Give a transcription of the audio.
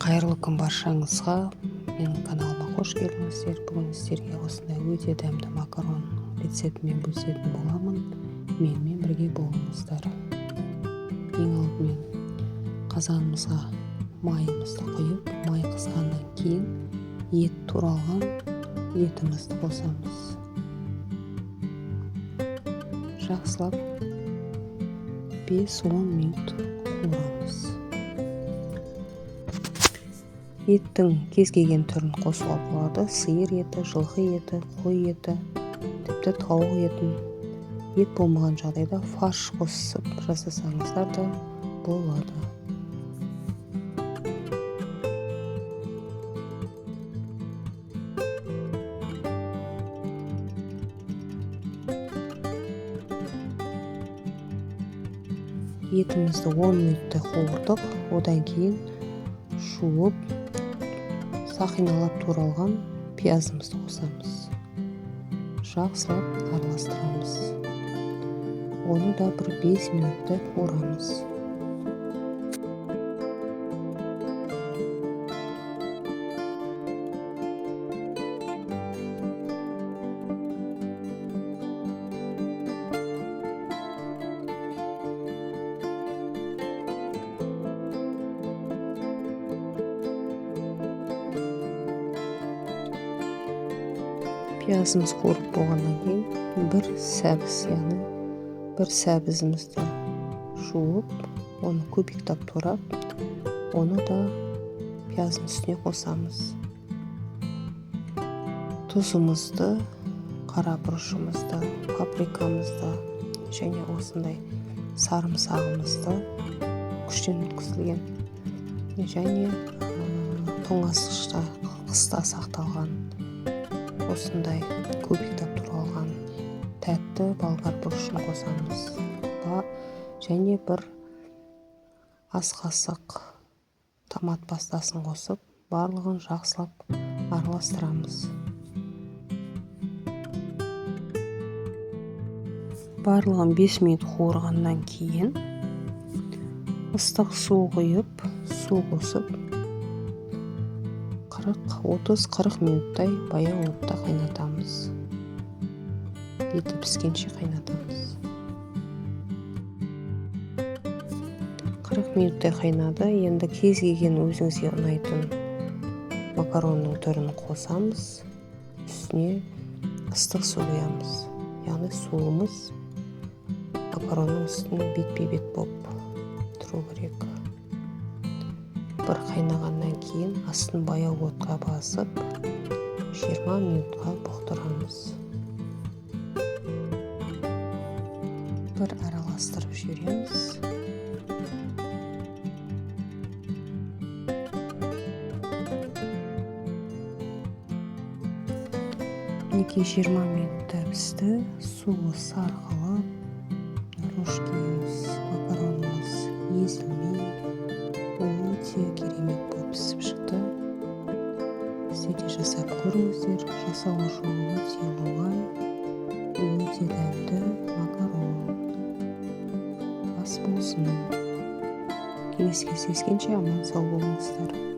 Қайырлы күн баршаңызға. Менің каналыма қош келдіңіздер. Бүгін сіздерге осындай өте дәмді макарон рецептімен бөлісетін боламын. Менімен бірге болыңыздар. Ең алдымен қазанымызға майымызды құйып, май қызғаннан кейін ет туралған етімізді қосамыз. Жақсылап 5-10 минут қуырамыз. Еттің кез келген түрін қосуға болады. Сиыр еті, жылқы еті, қой еті, тіпті тауық етін. Ет болмаған жағдайда фарш қосып жасасаңыздар да болады. Етімізді 10 минуттай қуырдық. Одан кейін жуып, сақиналап туралған пиязымызды қосамыз. Жақсылап араластырамыз. Оны да бір 5 минуттай қуырамыз. Пиязымыз қуырып болғаннан кейін бір сәбізімізді жуып, оны көбіктап турап, оны да пияздың үстіне қосамыз. Тұзымызды, қара бұрышымызды, паприкамызды және осындай сарымсағымызды күштен өткізілген және тоңазытқышта қыста сақталған осындай көбіктап туралған тәтті болгар бұрышын қосамыз. Және бір ас қасық томат пастасын қосып, барлығын жақсылап араластырамыз. Барлығын 5 минут қуырғаннан кейін ыстық су құйып, су қосып 30-40 минуттай баяу отта қайнатамыз. Еті піскенше қайнатамыз. 40 минуттай қайнады. Енді кез келген өзіңізге ұнайтын макаронның түрін қосамыз. Үстіне ыстық су құямыз. Яғни суымыз макаронның үстіне бетпе-бет болып тұру керек. Бір қайнағаннан кейін астын баяу отқа басып 20 минутқа бұқтырамыз. Бір араластырып жібереміз. Мінекей 20 минутта пісті. Суы сарқылып, рожкиіміз, макаронымыз езілмей өте керемет болып пісіп шықты. Сіздер де жасап көріңіздер. Жасауы жолы өте оңай, өте дәмді макарон. Ас болсын. Келесі кездескенше аман сау болыңыздар.